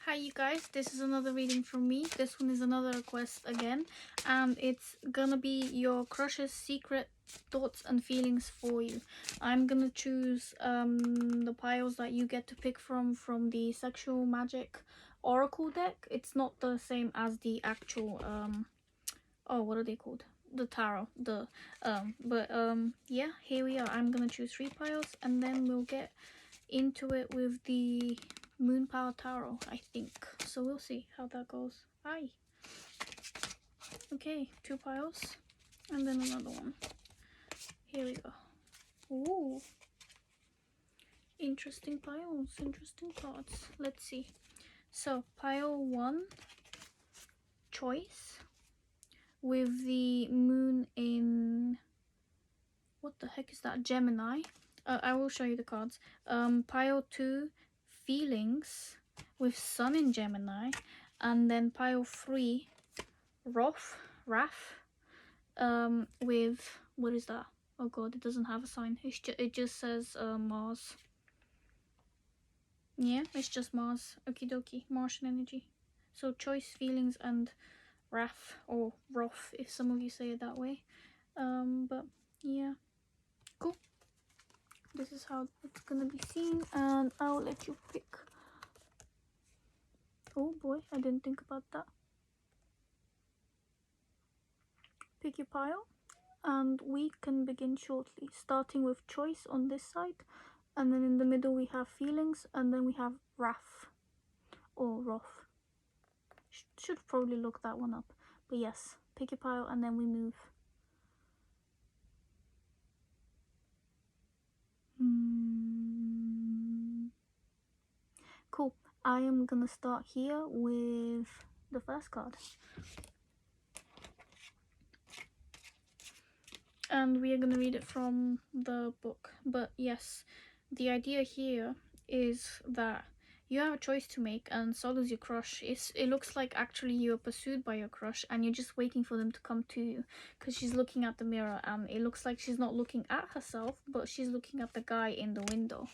Hi you guys, this is another reading from me. This one is another request again, and it's gonna be your crush's secret thoughts and feelings for you. I'm gonna choose the piles that you get to pick from the Sexual Magic Oracle deck. It's not the same as the actual oh, what are they called? The tarot. Yeah, here we are. I'm gonna choose 3 piles and then we'll get into it with the Moon Power Tarot, I think. So we'll see how that goes. Hi. Okay, 2 piles and then another one. Here we go. Ooh. Interesting piles, interesting cards. Let's see. So pile 1, choice, with the moon in, what the heck is that, Gemini. I will show you the cards. Pile 2, feelings, with sun in Gemini, and then pile 3, wrath, with, what is that? Oh god, it doesn't have a sign. It just says Mars. Yeah, it's just Mars. Okie dokie, Martian energy. So choice, feelings, and wrath, or wrath if some of you say it that way. But yeah, cool. This is how it's gonna be seen, and I'll let you pick. Oh boy, I didn't think about that. Pick your pile, and we can begin shortly, starting with choice on this side, and then in the middle we have feelings, and then we have wrath or wrath. Should probably look that one up, but yes, pick your pile and then we move. Cool. I am gonna start here with the first card, and we are gonna read it from the book. But yes, the idea here is that you have a choice to make, and so does your crush. It looks like actually you're pursued by your crush and you're just waiting for them to come to you, because she's looking at the mirror and it looks like she's not looking at herself, but she's looking at the guy in the window.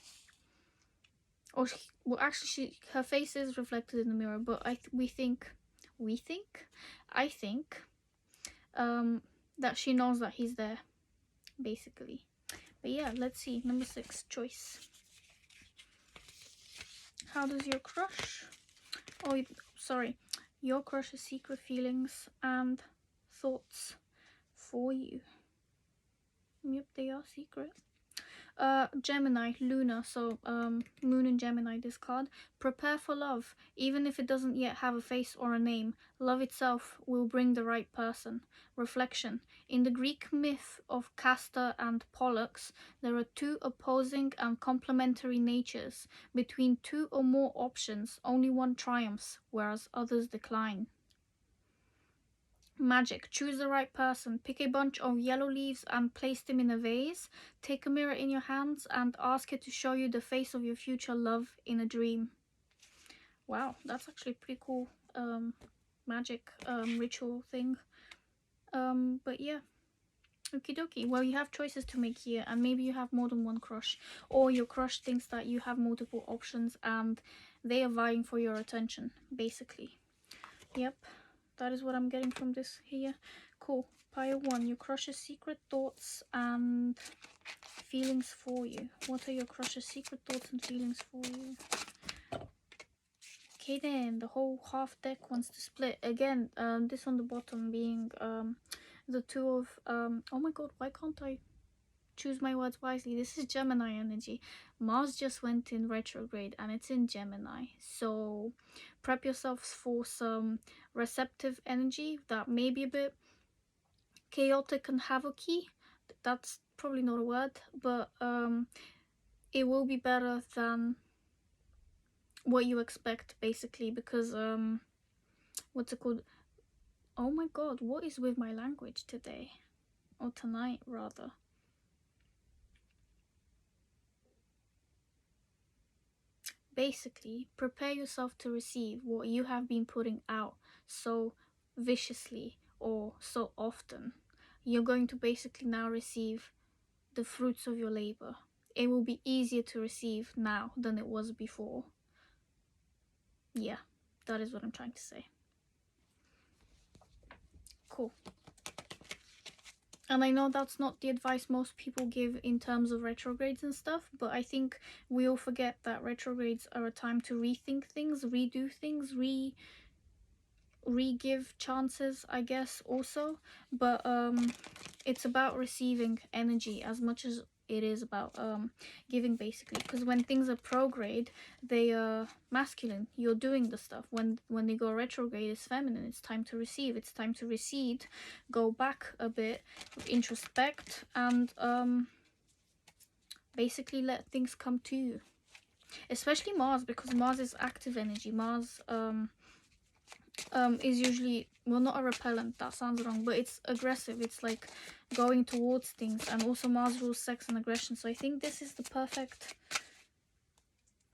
Or well, actually, her face is reflected in the mirror, but I think that she knows that he's there, basically. But yeah, let's see. Number 6, choice. How does your crush, oh sorry, your crush's secret feelings and thoughts for you? Yep, they are secret. Gemini, Luna, so moon in Gemini, this card. Prepare for love, even if it doesn't yet have a face or a name. Love itself will bring the right person. Reflection. In the Greek myth of Castor and Pollux, there are 2 opposing and complementary natures. Between 2 or more options, only one triumphs, whereas others decline. Magic. Choose the right person. Pick a bunch of yellow leaves and place them in a vase. Take a mirror in your hands and ask it to show you the face of your future love in a dream. Wow, that's actually pretty cool magic ritual thing. But yeah. Okie dokie. Well, you have choices to make here, and maybe you have more than one crush, or your crush thinks that you have multiple options and they are vying for your attention, basically. Yep. That is what I'm getting from this here. Cool. Pile 1, your crush's secret thoughts and feelings for you. What are your crush's secret thoughts and feelings for you? Okay then, the whole half deck wants to split. Again, this on the bottom being the 2 of, oh my god, why can't I choose my words wisely? This is Gemini energy. Mars just went in retrograde and it's in Gemini, so prep yourselves for some receptive energy that may be a bit chaotic and havocy. That's probably not a word, but it will be better than what you expect, basically, because what's it called? Oh my god, what is with my language today, or tonight rather? Basically, prepare yourself to receive what you have been putting out so viciously or so often. You're going to basically now receive the fruits of your labor. It will be easier to receive now than it was before. Yeah, That is what I'm trying to say. Cool. And I know that's not the advice most people give in terms of retrogrades and stuff, but I think we all forget that retrogrades are a time to rethink things, redo things, re-give chances, I guess, also. But it's about receiving energy as much as it is about giving, basically, because when things are prograde, they are masculine. You're doing the stuff. When they go retrograde, it's feminine. It's time to receive. It's time to recede, go back a bit, introspect, and basically let things come to you. Especially Mars, because Mars is active energy. Mars is usually, well, not a repellent, that sounds wrong, but it's aggressive. It's like going towards things, and also Mars rules sex and aggression. So I think this is the perfect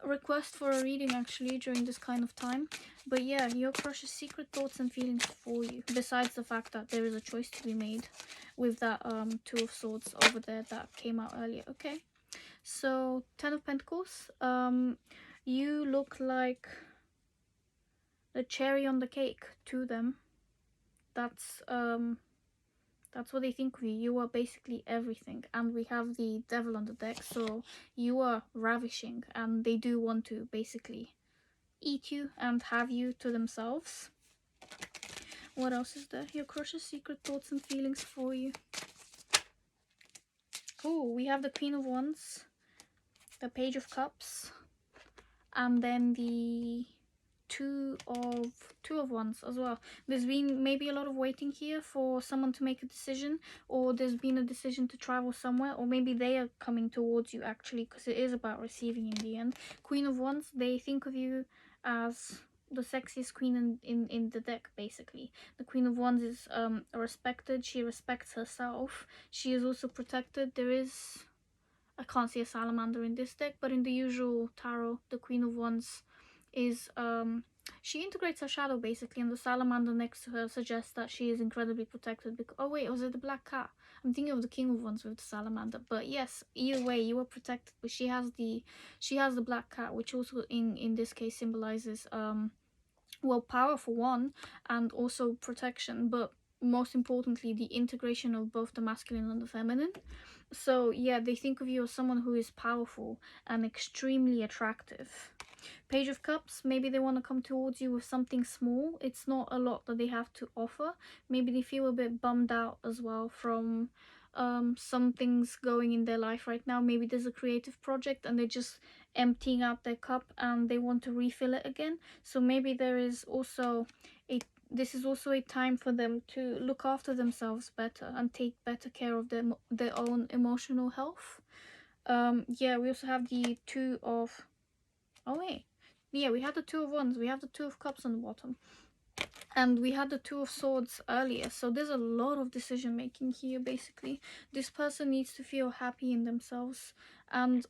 request for a reading, actually, during this kind of time. But yeah, your crush's secret thoughts and feelings for you, besides the fact that there is a choice to be made with that Two of Swords over there that came out earlier. Okay, so 10 of Pentacles, you look like the cherry on the cake to them. That's what they think of you. You are basically everything. And we have the devil on the deck, so you are ravishing, and they do want to basically eat you and have you to themselves. What else is there? Your crush's secret thoughts and feelings for you. Oh, we have the Queen of Wands, the Page of Cups, and then the two of Wands as well. There's been maybe a lot of waiting here for someone to make a decision, or there's been a decision to travel somewhere, or maybe they are coming towards you, actually, because it is about receiving in the end. Queen of Wands, they think of you as the sexiest queen in the deck, basically. The Queen of Wands is respected. She respects herself. She is also protected. There is, I can't see a salamander in this deck, but in the usual tarot, the Queen of Wands is she integrates her shadow, basically, and the salamander next to her suggests that she is incredibly protected. Because, oh wait, was it the black cat? I'm thinking of the King of Wands with the salamander. But yes, either way, you are protected. But she has the black cat, which also in this case symbolizes well, power for one, and also protection, but most importantly the integration of both the masculine and the feminine. So yeah, they think of you as someone who is powerful and extremely attractive. Page of Cups, maybe they want to come towards you with something small. It's not a lot that they have to offer. Maybe they feel a bit bummed out as well from some things going in their life right now. Maybe there's a creative project and they're just emptying out their cup and they want to refill it again. So maybe there is also this is also a time for them to look after themselves better and take better care of their own emotional health. Yeah, we also have the Two of, oh wait, yeah, we had the Two of Wands, we have the Two of Cups on the bottom, and we had the Two of Swords earlier. So there's a lot of decision making here, basically. This person needs to feel happy in themselves, and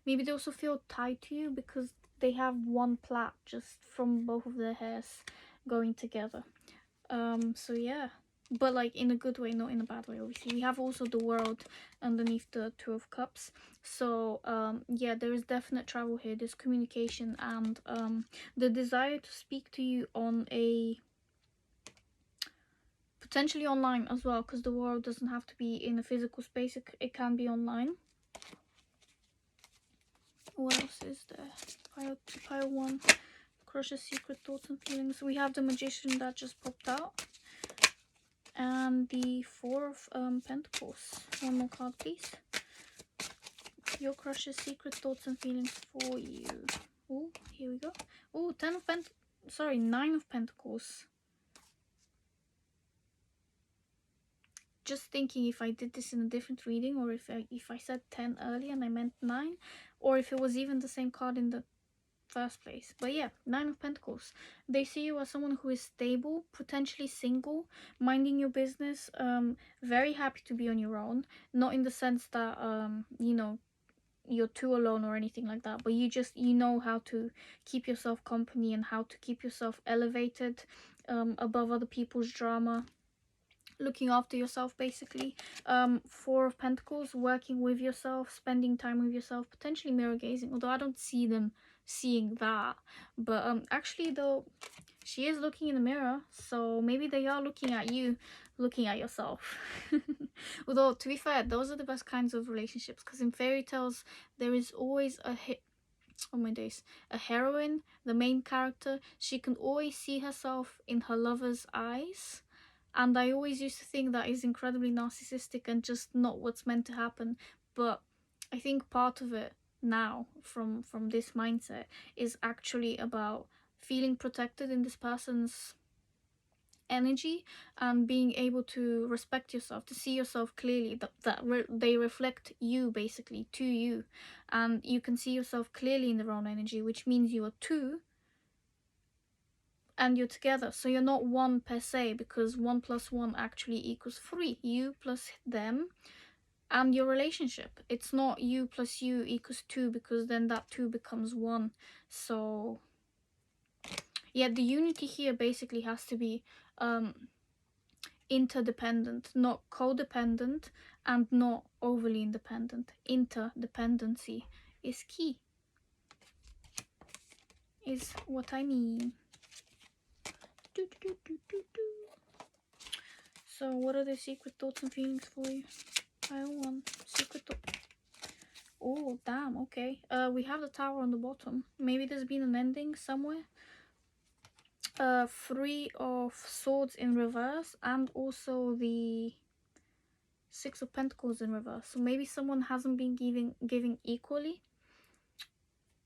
maybe they also feel tied to you because they have one plait just from both of their hairs going together. So yeah, but like in a good way, not in a bad way, obviously. We have also the World underneath the Two of Cups. So yeah, there is definite travel here. There's communication and the desire to speak to you on a potentially online as well, because the World doesn't have to be in a physical space. It can be online. What else is there? Pile 1, Crush's secret thoughts and feelings. We have the Magician that just popped out, and the Four of Pentacles. One more card, please. Your crush's secret thoughts and feelings for you. Oh, here we go. Oh, 9 of Pentacles. Just thinking if I did this in a different reading, or if I said 10 earlier and I meant 9, or if it was even the same card in the first place. But yeah, 9 of Pentacles. They see you as someone who is stable, potentially single, minding your business, very happy to be on your own. Not in the sense that you know, you're too alone or anything like that, but you know how to keep yourself company and how to keep yourself elevated above other people's drama, looking after yourself, basically. 4 of Pentacles, working with yourself, spending time with yourself, potentially mirror gazing, although I don't see them seeing that. But actually though, she is looking in the mirror, so maybe they are looking at you, looking at yourself. Although, to be fair, those are the best kinds of relationships, because in fairy tales there is always oh my days, a heroine, the main character. She can always see herself in her lover's eyes, and I always used to think that is incredibly narcissistic and just not what's meant to happen. But I think part of it now, from this mindset, is actually about feeling protected in this person's energy, and being able to respect yourself, to see yourself clearly, they reflect you basically to you, and you can see yourself clearly in their own energy, which means you are two and you're together. So you're not one per se, because 1 plus 1 actually equals 3. You plus them and your relationship. It's not you plus you equals 2, because then that 2 becomes 1. So yeah, the unity here basically has to be interdependent, not codependent, and not overly independent. Interdependency is key, is what I mean. So what are the secret thoughts and feelings for you? Pile 1, secret thought. Oh damn, okay. We have the tower on the bottom. Maybe there's been an ending somewhere. 3 of swords in reverse, and also the 6 of pentacles in reverse. So maybe someone hasn't been giving equally,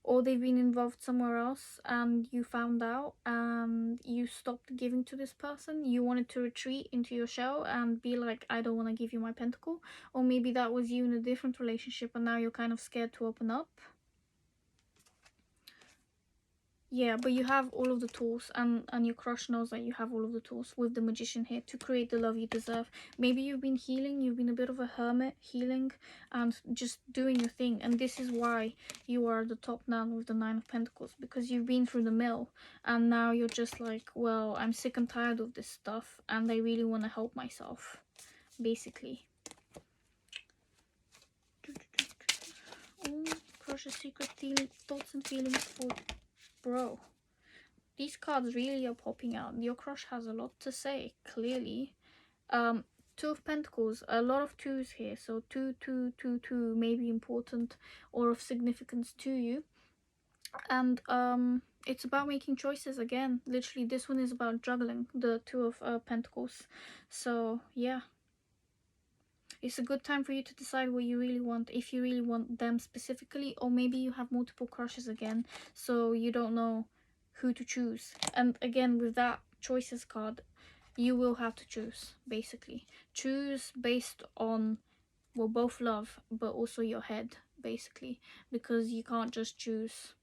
or they've been involved somewhere else and you found out and you stopped giving to this person. You wanted to retreat into your shell and be like, I don't want to give you my pentacle. Or maybe that was you in a different relationship and now you're kind of scared to open up. Yeah, but you have all of the tools, and your crush knows that you have all of the tools with the magician here to create the love you deserve. Maybe you've been healing, you've been a bit of a hermit, healing and just doing your thing, and this is why you are the top now with the 9 of pentacles, because you've been through the mill and now you're just like, well, I'm sick and tired of this stuff and I really want to help myself, basically. Crush's secret thoughts and feelings for bro. These cards really are popping out. Your crush has a lot to say, clearly. 2 of pentacles, a lot of 2s here. So 2, 2, 2, 2 may be important or of significance to you. And it's about making choices again. Literally, this one is about juggling the 2 of pentacles. So yeah, it's a good time for you to decide what you really want, if you really want them specifically, or maybe you have multiple crushes again, so you don't know who to choose. And again, with that choices card, you will have to choose, basically. Choose based on, well, both love, but also your head, basically, because you can't just choose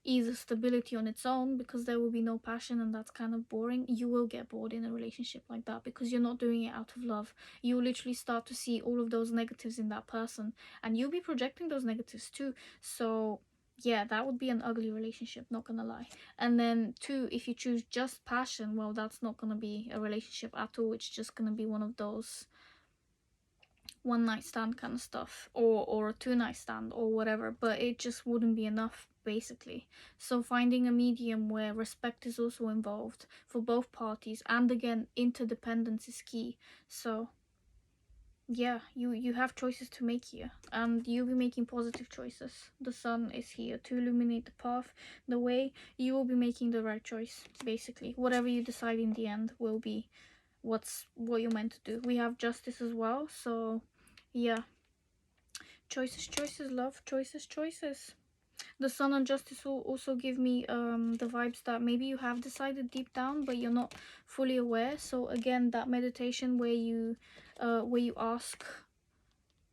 either stability on its own, because there will be no passion and that's kind of boring. You will get bored in a relationship like that because you're not doing it out of love. You will literally start to see all of those negatives in that person and you'll be projecting those negatives too. So yeah, that would be an ugly relationship, not gonna lie. And then 2, if you choose just passion, well, that's not gonna be a relationship at all. It's just gonna be one of those one night stand kind of stuff, or a 2-night stand or whatever, but it just wouldn't be enough, basically. So finding a medium where respect is also involved for both parties, and again, interdependence is key. So yeah, you have choices to make here, and you'll be making positive choices. The sun is here to illuminate the path, the way. You will be making the right choice, basically. Whatever you decide in the end will be what you're meant to do. We have justice as well, so yeah, choices, love, choices. The sun and justice will also give me the vibes that maybe you have decided deep down but you're not fully aware. So again, that meditation where you ask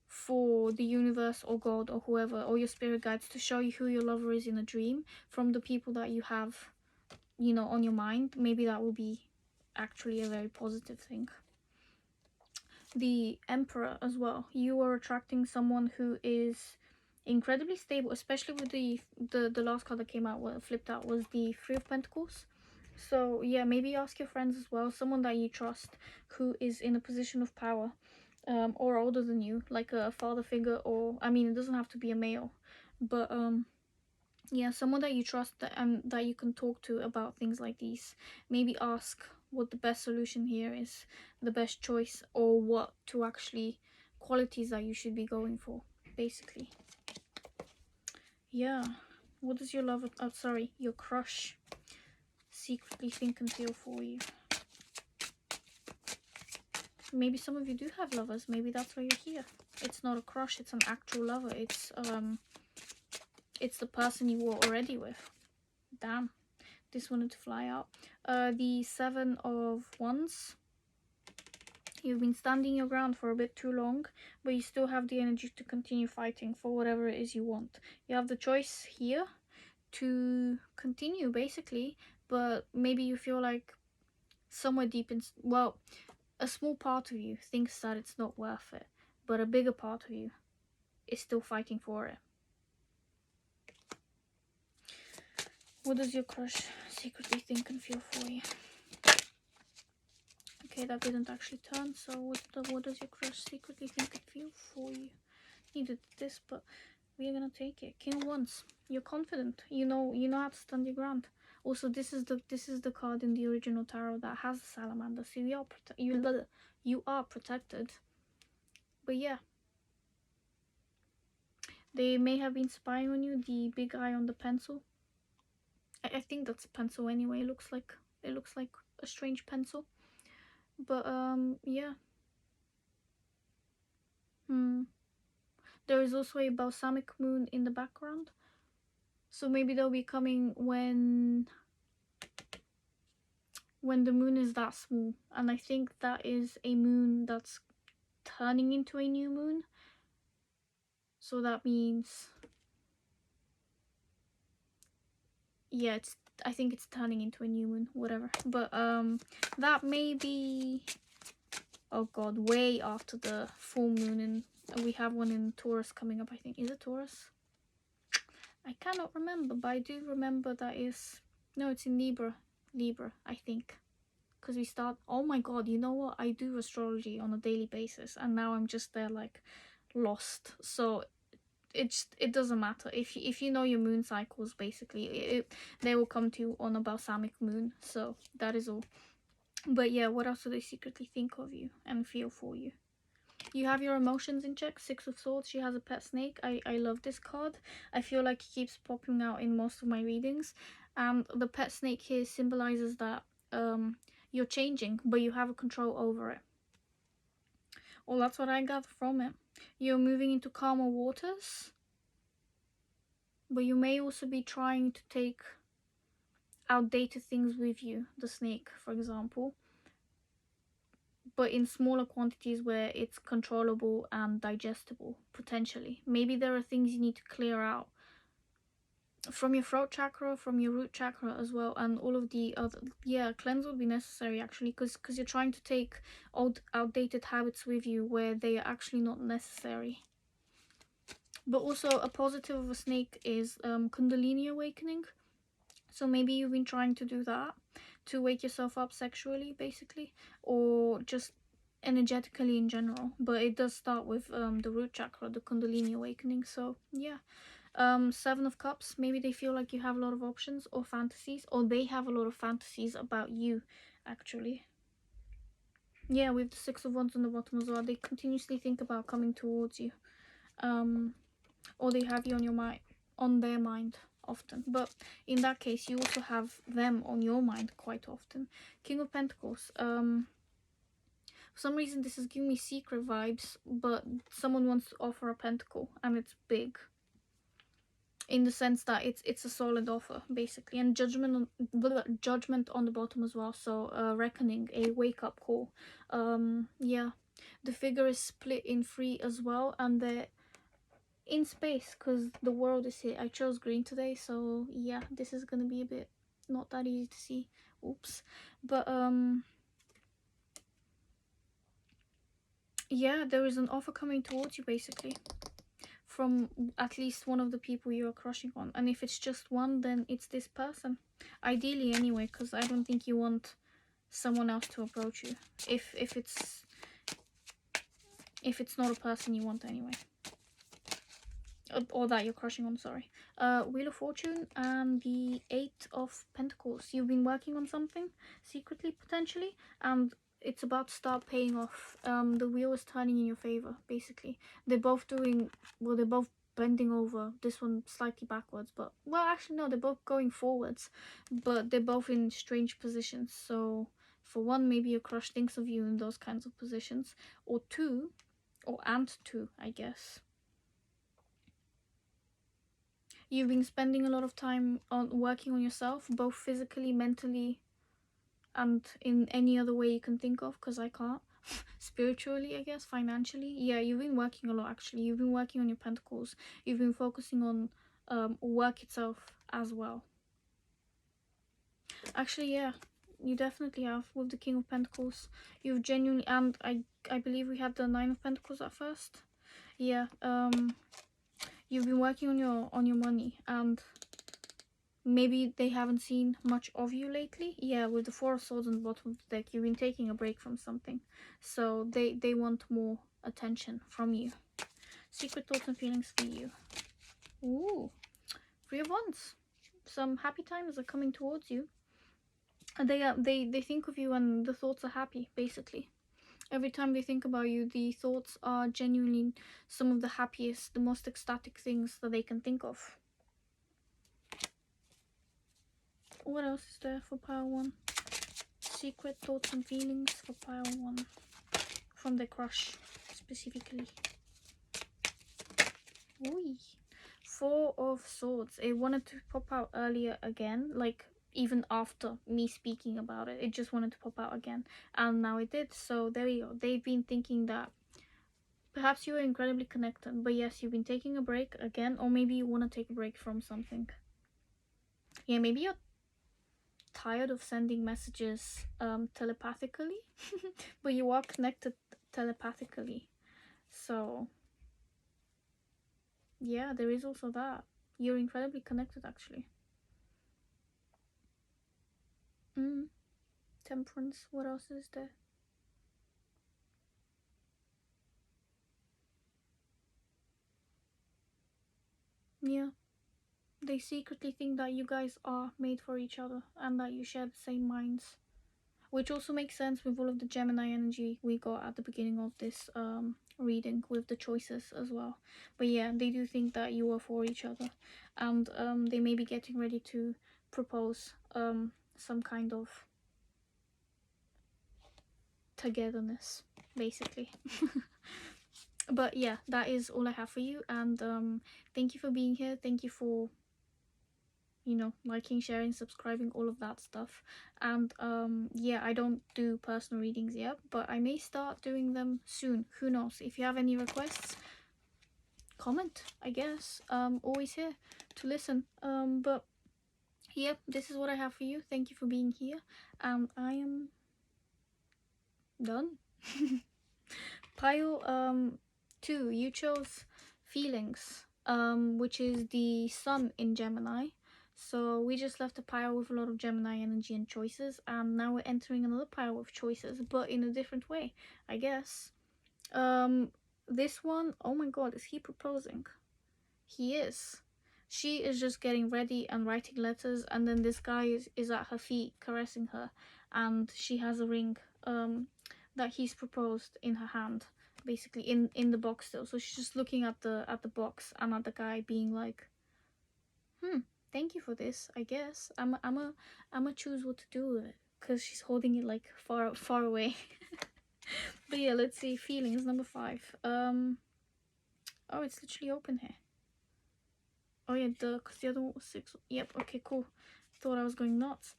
for the universe or God or whoever or your spirit guides to show you who your lover is in a dream from the people that you have, you know, on your mind. Maybe that will be actually a very positive thing. The Emperor as well. You are attracting someone who is incredibly stable, especially with the last card that came out, what flipped out, was the 3 of Pentacles. So yeah, maybe ask your friends as well, someone that you trust who is in a position of power, or older than you, like a father figure, or I mean, it doesn't have to be a male, but Yeah, someone that you trust and that you can talk to about things like these. Maybe ask what the best solution here is, the best choice, or what to actually qualities that you should be going for, basically. Yeah. What does your lover, oh sorry, your crush secretly think and feel for you? Maybe some of you do have lovers. Maybe that's why you're here. It's not a crush, it's an actual lover. It's the person you were already with. Damn. This wanted to fly out. The 7 of Wands. You've been standing your ground for a bit too long, but you still have the energy to continue fighting for whatever it is you want. You have the choice here to continue, basically, but maybe you feel like somewhere deep in, well, a small part of you thinks that it's not worth it, but a bigger part of you is still fighting for it. What does your crush secretly think and feel for you? Okay, that didn't actually turn, so what does your crush secretly think and feel for you? Needed this, but we're gonna take it. King of Wands. You're confident. You know how to stand your ground. Also, this is the card in the original tarot that has the salamander, so you are protected. But yeah, they may have been spying on you. The big eye on the pencil. I think that's a pencil anyway. It looks like a strange pencil. But yeah. There is also a balsamic moon in the background. So maybe they'll be coming when the moon is that small. And I think that is a moon that's turning into a new moon. So that means, yeah, I think it's turning into a new moon, whatever. But that may be, oh god, way after the full moon, and we have one in Taurus coming up, I think. Is it Taurus? I cannot remember, but I do remember that is, no, it's in Libra, I think. Because we start, oh my god, you know what? I do astrology on a daily basis, and now I'm just there like lost. So it doesn't matter if you know your moon cycles, basically they will come to you on a balsamic moon. So that is all. But yeah, what else do they secretly think of you and feel for you? You have your emotions in check. 6 of Swords. She has a pet snake. I love this card. I feel like it keeps popping out in most of my readings. And the pet snake here symbolizes that you're changing, but you have a control over it. Well, that's what I got from it. You're moving into calmer waters, but you may also be trying to take outdated things with you. The snake, for example. But in smaller quantities where it's controllable and digestible, potentially. Maybe there are things you need to clear out from your throat chakra, from your root chakra as well, and all of the other. Yeah, cleanse would be necessary actually, because you're trying to take old outdated habits with you where they are actually not necessary. But also a positive of a snake is Kundalini awakening. So maybe you've been trying to do that to wake yourself up sexually, basically, or just energetically in general. But it does start with the root chakra, the Kundalini awakening. So yeah. 7 of Cups. Maybe they feel like you have a lot of options or fantasies, or they have a lot of fantasies about you, actually. Yeah, with the 6 of Wands on the bottom as well. They continuously think about coming towards you. Or they have you on their mind often. But in that case, you also have them on your mind quite often. King of Pentacles. For some reason, this is giving me secret vibes, but someone wants to offer a pentacle, and it's big. In the sense that it's a solid offer, basically. And judgment on the bottom as well. So reckoning, a wake-up call. Yeah, the figure is split in 3 as well, and they're in space because the world is here. I chose green today, so yeah, this is gonna be a bit not that easy to see. Oops. But yeah, there is an offer coming towards you, basically, from at least one of the people you're crushing on. And if it's just one, then it's this person, ideally, anyway, because I don't think you want someone else to approach you if it's not a person you want anyway. or that you're crushing on, sorry. Wheel of Fortune and the Eight of Pentacles. You've been working on something secretly, potentially, and it's about to start paying off. The wheel is turning in your favor, basically. They're both doing, well, they're both bending over. This one slightly backwards, but, well, actually, no, they're both going forwards, but they're both in strange positions. So, for one, maybe your crush thinks of you in those kinds of positions, or two, I guess. You've been spending a lot of time on working on yourself, both physically, mentally, and in any other way you can think of, because I can't. Spiritually, I guess, financially. Yeah, you've been working a lot, actually. You've been working on your pentacles. You've been focusing on work itself as well. Actually, yeah, you definitely have, with the King of Pentacles. You've genuinely, and I believe we had the Nine of Pentacles at first. Yeah, you've been working on your money, and maybe they haven't seen much of you lately. Yeah, with the Four of Swords on the bottom of the deck, you've been taking a break from something. So they want more attention from you. Secret thoughts and feelings for you. Ooh, Three of Wands. Some happy times are coming towards you. And they think of you and the thoughts are happy, basically. Every time they think about you, the thoughts are genuinely some of the happiest, the most ecstatic things that they can think of. What else is there for pile one? Secret thoughts and feelings for pile one. From the crush, specifically. Ooh. Four of Swords. It wanted to pop out earlier again, like even after me speaking about it. It just wanted to pop out again. And now it did. So there you go. They've been thinking that perhaps you are incredibly connected. But yes, you've been taking a break again. Or maybe you want to take a break from something. Yeah, maybe you're tired of sending messages telepathically. But you are connected telepathically. So yeah, there is also that. You're incredibly connected, actually. Temperance. What else is there? Yeah. They secretly think that you guys are made for each other and that you share the same minds. Which also makes sense with all of the Gemini energy we got at the beginning of this reading with the choices as well. But yeah, they do think that you are for each other. And they may be getting ready to propose some kind of togetherness, basically. But yeah, that is all I have for you. And thank you for being here. Thank you for, you know, liking, sharing, subscribing, all of that stuff. And yeah, I don't do personal readings yet, but I may start doing them soon. Who knows? If you have any requests, comment, I guess. Always here to listen. But yeah, this is what I have for you. Thank you for being here, and I am done. Pile 2, you chose feelings, which is the sun in Gemini. So we just left a pile with a lot of Gemini energy and choices, and now we're entering another pile with choices, but in a different way, I guess. This one, oh my god, is he proposing? He is. She is just getting ready and writing letters, and then this guy is at her feet caressing her, and she has a ring that he's proposed in her hand, basically in the box still. So she's just looking at the box and at the guy, being like, thank you for this, I guess. I'ma choose what to do with it, because she's holding it like far away. But yeah, let's see. Feelings number 5. Oh, it's literally open here. Oh yeah, because the other one was 6. Yep, okay, cool. Thought I was going nuts.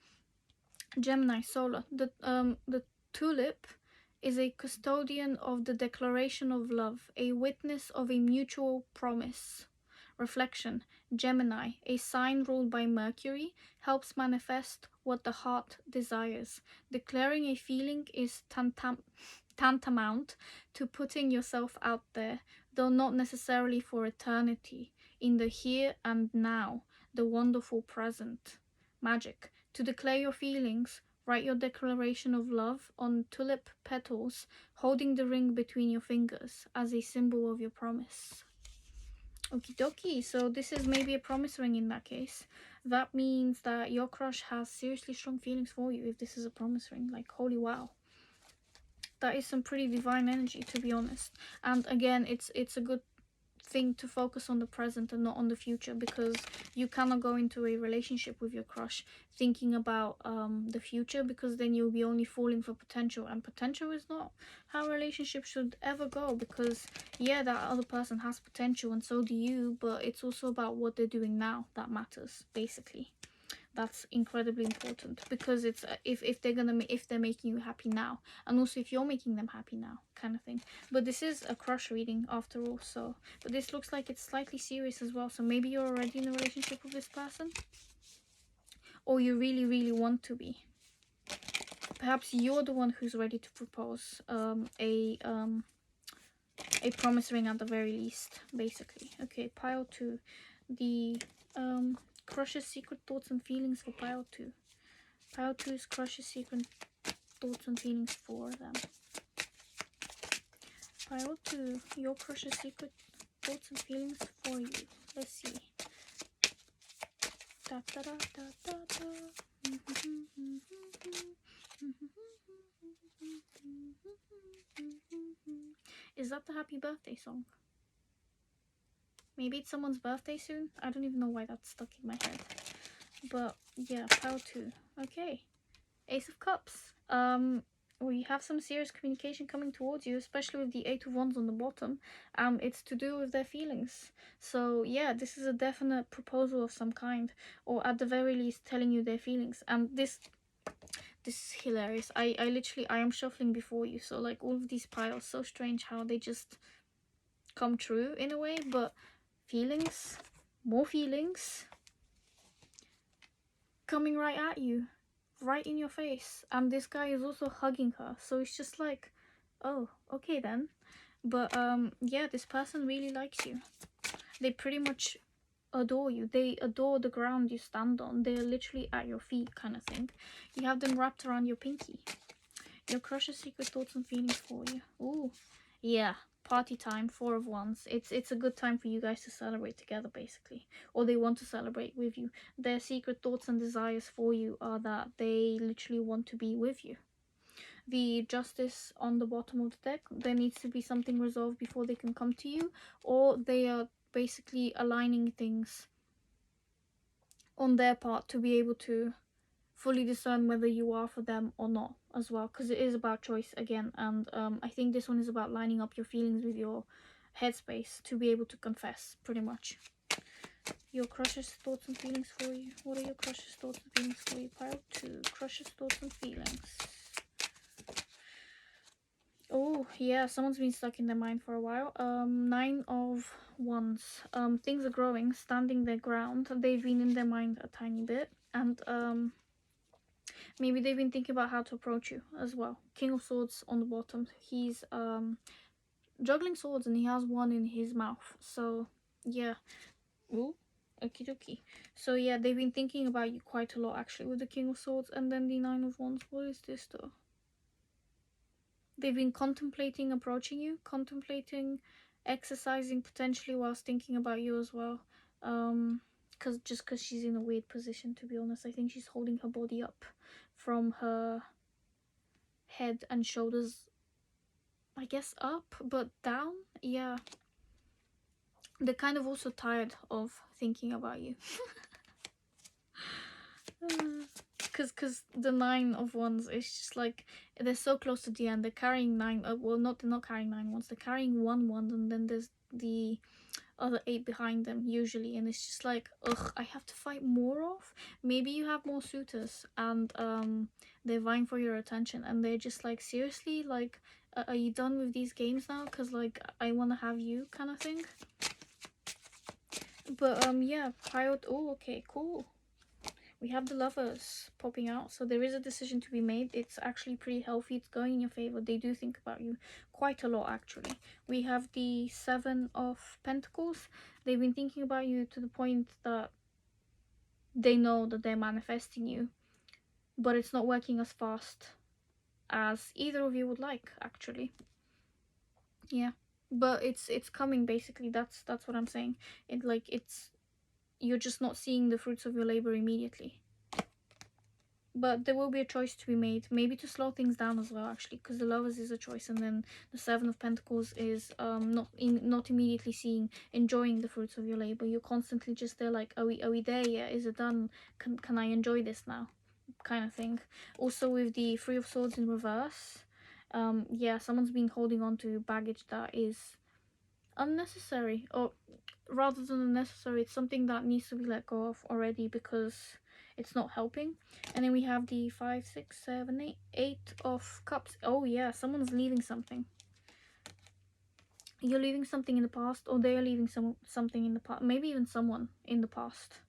Gemini solar. The tulip is a custodian of the declaration of love, a witness of a mutual promise. Reflection. Gemini, a sign ruled by Mercury, helps manifest what the heart desires. Declaring a feeling is tantamount to putting yourself out there, though not necessarily for eternity, in the here and now, the wonderful present. Magic. To declare your feelings, write your declaration of love on tulip petals, holding the ring between your fingers as a symbol of your promise. Okie dokie. So this is maybe a promise ring in that case. That means that your crush has seriously strong feelings for you if this is a promise ring. Like, holy wow. That is some pretty divine energy, to be honest. And again, it's a good thing to focus on the present and not on the future, because you cannot go into a relationship with your crush thinking about the future, because then you'll be only falling for potential, and potential is not how a relationship should ever go. Because yeah, that other person has potential and so do you, but it's also about what they're doing now that matters, basically. That's incredibly important, because it's if they're making you happy now, and also if you're making them happy now, kind of thing. But this is a crush reading after all, so but this looks like it's slightly serious as well. So maybe you're already in a relationship with this person, or you really want to be. Perhaps you're the one who's ready to propose a promise ring at the very least, basically. Okay, pile 2, the crush's secret thoughts and feelings for pile 2. Pile 2 is crush's secret thoughts and feelings for them. Pile 2, your crush's secret thoughts and feelings for you. Let's see. Da, da, da, da, da, da. Is that the happy birthday song? Maybe it's someone's birthday soon? I don't even know why that's stuck in my head. But yeah, pile 2. Okay. Ace of Cups. We have some serious communication coming towards you, especially with the 8 of Wands on the bottom. It's to do with their feelings. So yeah, this is a definite proposal of some kind, or at the very least telling you their feelings. And this is hilarious. I am shuffling before you, so like all of these piles, so strange how they just come true in a way. But feelings, more feelings coming right at you, right in your face. And this guy is also hugging her, so it's just like, oh, okay then. But yeah, this person really likes you. They pretty much adore you. They adore the ground you stand on. They're literally at your feet, kind of thing. You have them wrapped around your pinky. Your crush's secret thoughts and feelings for you. Ooh, yeah, party time, 4 of Wands. It's a good time for you guys to celebrate together, basically, or they want to celebrate with you. Their secret thoughts and desires for you are that they literally want to be with you. The Justice on the bottom of the deck, there needs to be something resolved before they can come to you, or they are basically aligning things on their part to be able to fully discern whether you are for them or not as well, because it is about choice again. And I think this one is about lining up your feelings with your headspace to be able to confess, pretty much. Your crush's thoughts and feelings for you. What are your crush's thoughts and feelings for you? Pile 2, crush's thoughts and feelings. Oh yeah, someone's been stuck in their mind for a while. 9 of Wands. Things are growing, standing their ground. They've been in their mind a tiny bit, and maybe they've been thinking about how to approach you as well. King of Swords on the bottom. He's juggling swords and he has one in his mouth. So yeah. Ooh, okie dokie. So yeah, they've been thinking about you quite a lot actually with the King of Swords. And then the 9 of Wands. What is this though? They've been contemplating approaching you, contemplating exercising potentially whilst thinking about you as well. Because she's in a weird position, to be honest. I think she's holding her body up from her head and shoulders, I guess up, but down. Yeah, they're kind of also tired of thinking about you. Because the 9 of Wands is just like, they're so close to the end. They're carrying 9, well, they're not carrying 9 wands, they're carrying 1 wand, and then there's the other 8 behind them usually, and it's just like, ugh, I have to fight more of. Maybe you have more suitors and they're vying for your attention, and they're just like, seriously, like, are you done with these games now? Because like, I want to have you, kind of thing. But yeah, pilot. Oh, okay, cool. We have the Lovers popping out, so there is a decision to be made. It's actually pretty healthy. It's going in your favor. They do think about you quite a lot, actually. We have the 7 of Pentacles. They've been thinking about you to the point that they know that they're manifesting you, but it's not working as fast as either of you would like, actually. Yeah. but it's coming, basically. That's what I'm saying. You're just not seeing the fruits of your labor immediately. But there will be a choice to be made, maybe to slow things down as well, actually, because the Lovers is a choice, and then the Seven of Pentacles is not immediately seeing, enjoying the fruits of your labor. You're constantly just there, like, are we there yet? Is it done? Can I enjoy this now? Kind of thing. Also, with the Three of Swords in reverse, yeah, someone's been holding on to baggage that is unnecessary, or rather than unnecessary, it's something that needs to be let go of already because it's not helping. And then we have the 5, 6, 7, 8, 8 of Cups. Oh yeah, someone's leaving something. You're leaving something in the past, or they're leaving something in the past. Maybe even someone in the past.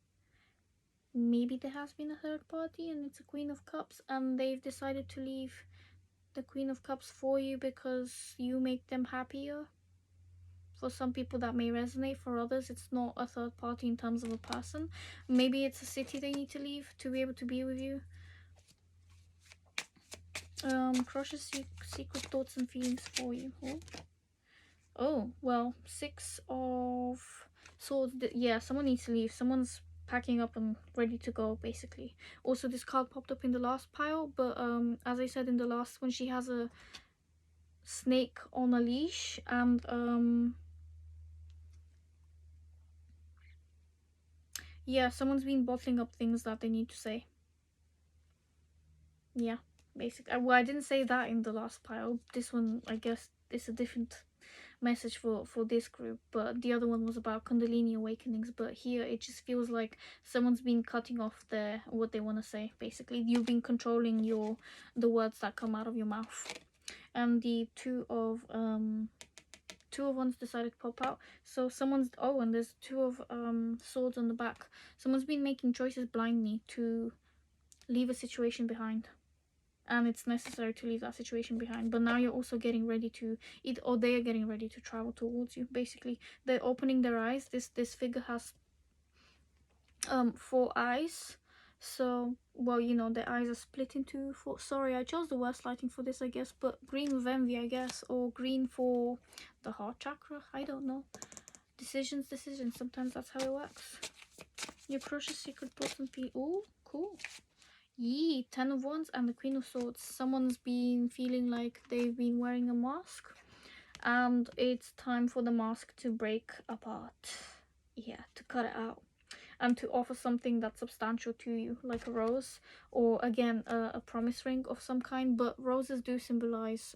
Maybe there has been a third party and it's a Queen of Cups, and they've decided to leave the Queen of Cups for you because you make them happier. For some people that may resonate, for others it's not a third party in terms of a person. Maybe it's a city they need to leave to be able to be with you. Crushes secret thoughts and feelings for you. Oh, well, 6 of Swords. Yeah, someone needs to leave. Someone's packing up and ready to go, basically. Also, this card popped up in the last pile, but as I said in the last one, she has a snake on a leash, and yeah, someone's been bottling up things that they need to say. Yeah, basically. Well, I didn't say that in the last pile. This one, I guess, is a different message for this group, but the other one was about Kundalini awakenings. But here it just feels like someone's been cutting off what they want to say. Basically, you've been controlling the words that come out of your mouth. And the two of Wands decided to pop out. So someone's, oh, and there's 2 of Swords on the back. Someone's been making choices blindly to leave a situation behind, and it's necessary to leave that situation behind. But now you're also getting ready to or they are getting ready to travel towards you. Basically, they're opening their eyes. This figure has 4 eyes. So, well, you know, their eyes are split into 4. Sorry, I chose the worst lighting for this, I guess, but green with envy, I guess, or green for the heart chakra. I don't know. Decisions. Sometimes that's how it works. Your crush's secret thoughts and feel. Oh, cool. Yee, 10 of Wands and the Queen of Swords. Someone's been feeling like they've been wearing a mask, and it's time for the mask to break apart. Yeah, to cut it out and to offer something that's substantial to you, like a rose, or again a promise ring of some kind. But roses do symbolize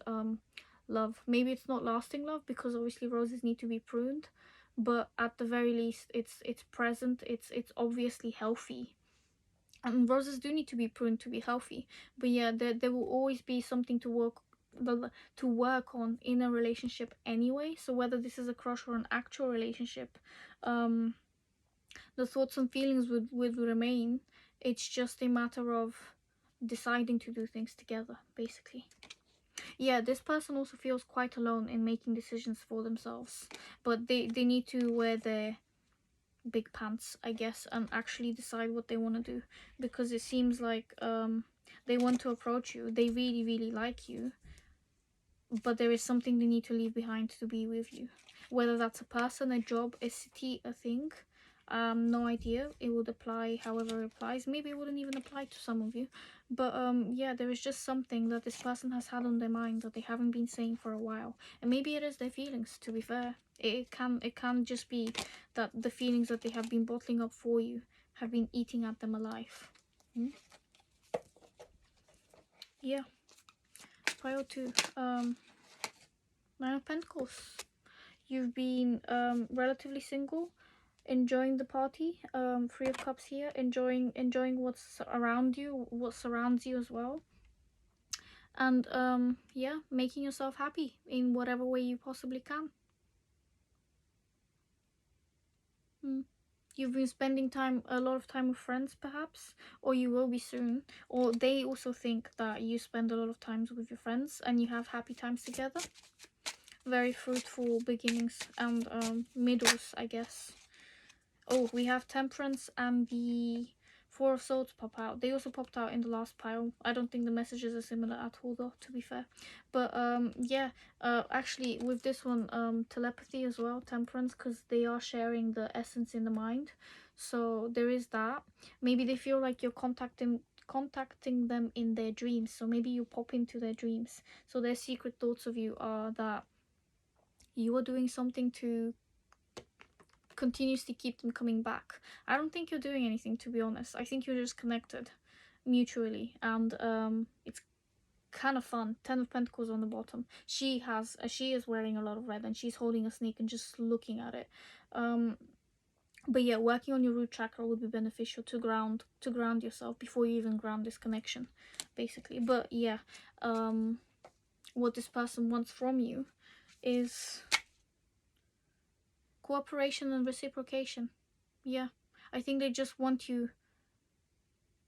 love. Maybe it's not lasting love, because obviously roses need to be pruned, but at the very least it's present. It's obviously healthy. And roses do need to be pruned to be healthy. But yeah, there will always be something to work on in a relationship anyway. So whether this is a crush or an actual relationship, the thoughts and feelings would remain. It's just a matter of deciding to do things together, basically. Yeah, this person also feels quite alone in making decisions for themselves, but they need to wear their big pants, I guess, and actually decide what they want to do, because it seems like they want to approach you. They really, really like you, but there is something they need to leave behind to be with you. Whether that's a person, a job, a city, a thing, no idea. It would apply however it applies. Maybe it wouldn't even apply to some of you, but yeah, there is just something that this person has had on their mind that they haven't been saying for a while. And maybe it is their feelings, to be fair. It can just be that the feelings that they have been bottling up for you have been eating at them alive. Yeah. Pile 2. 9 of Pentacles. You've been relatively single, enjoying the party. 3 of Cups here, enjoying what's around you, what surrounds you as well. And yeah, making yourself happy in whatever way you possibly can. You've been spending a lot of time with friends, perhaps, or you will be soon. Or they also think that you spend a lot of time with your friends and you have happy times together. Very fruitful beginnings and middles, I guess. Oh, we have Temperance and the Four of Swords pop out. They also popped out in the last pile. I don't think the messages are similar at all though, to be fair. But yeah, actually with this one, telepathy as well, temperance, because they are sharing the essence in the mind. So there is that. Maybe they feel like you're contacting them in their dreams. So maybe you pop into their dreams. So their secret thoughts of you are that you are doing something to continuously keep them coming back. I don't think you're doing anything, to be honest. I think you're just connected mutually, and it's kind of fun. 10 of Pentacles on the bottom. She is wearing a lot of red, and she's holding a snake and just looking at it. But yeah, working on your root chakra would be beneficial to ground yourself before you even ground this connection, basically. But yeah, what this person wants from you is cooperation and reciprocation. Yeah, I think they just want you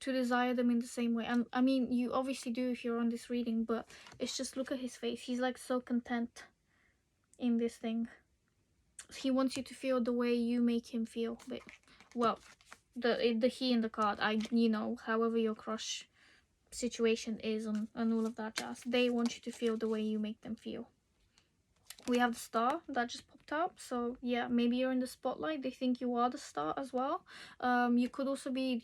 to desire them in the same way. And I mean, you obviously do if you're on this reading, but it's just, look at his face. He's like so content in this thing. He wants you to feel the way you make him feel. But, well, the he in the card, however your crush situation is, and all of that jazz, they want you to feel the way you make them feel. We have the star that just popped up, so yeah, maybe you're in the spotlight. They think you are the star as well. You could also be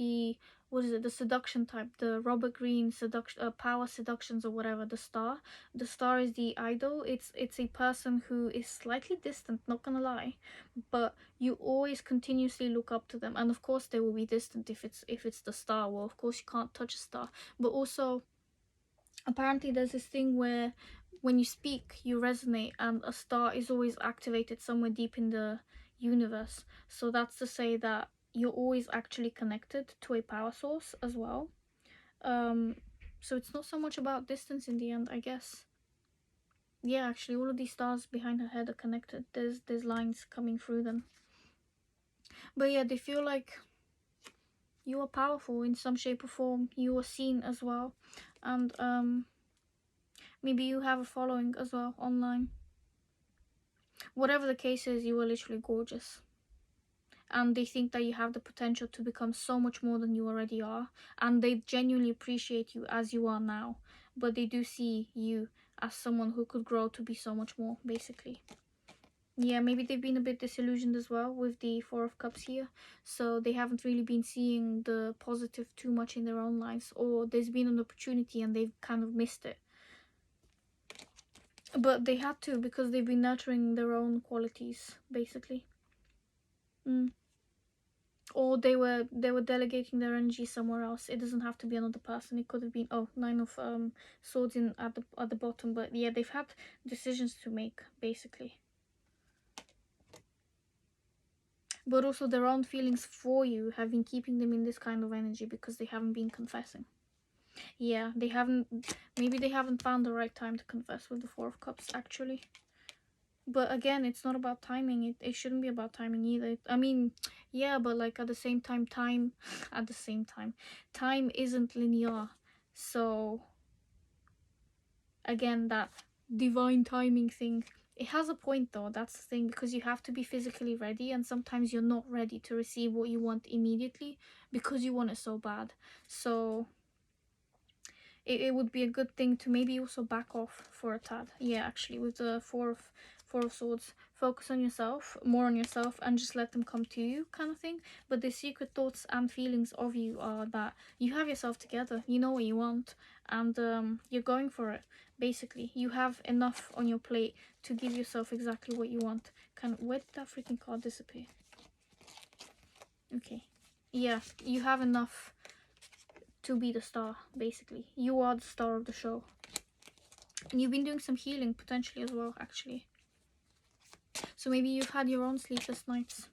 the seduction type, the Robert Greene seduction, power seductions or whatever. The star is the idol. It's a person who is slightly distant, not gonna lie, but you always continuously look up to them. And of course they will be distant if it's the star. Well, of course you can't touch a star, but also apparently there's this thing where when you speak you resonate, and a star is always activated somewhere deep in the universe. So that's to say that you're always actually connected to a power source as well. So it's not so much about distance in the end, I guess. Yeah, actually all of these stars behind her head are connected. There's lines coming through them. But yeah, they feel like you are powerful in some shape or form. You are seen as well, and maybe you have a following as well online. Whatever the case is, you are literally gorgeous. And they think that you have the potential to become so much more than you already are. And they genuinely appreciate you as you are now. But they do see you as someone who could grow to be so much more, basically. Yeah, maybe they've been a bit disillusioned as well with the Four of Cups here. So they haven't really been seeing the positive too much in their own lives. Or there's been an opportunity and they've kind of missed it. But they had to, because they've been nurturing their own qualities, basically. Or they were delegating their energy somewhere else. It doesn't have to be another person. It could have been, oh, 9 of swords in at the bottom. But yeah, they've had decisions to make, basically. But also their own feelings for you have been keeping them in this kind of energy because they haven't been confessing. Yeah, they haven't, maybe they haven't found the right time to confess with the Four of Cups, actually. But again, it's not about timing. It shouldn't be about timing either. I mean, yeah, but like at the same time, time isn't linear. So again, that divine timing thing, it has a point though. That's the thing, because you have to be physically ready, and sometimes you're not ready to receive what you want immediately because you want it so bad. So it would be a good thing to maybe also back off for a tad. Yeah, actually, with the Four of Swords, focus on yourself, more on yourself, and just let them come to you, kind of thing. But the secret thoughts and feelings of you are that you have yourself together, you know what you want, and you're going for it. Basically, you have enough on your plate to give yourself exactly what you want. Where did that freaking card disappear? Okay, yeah, you have enough to be the star, basically. You are the star of the show. And you've been doing some healing potentially as well, actually. So maybe you've had your own sleepless nights.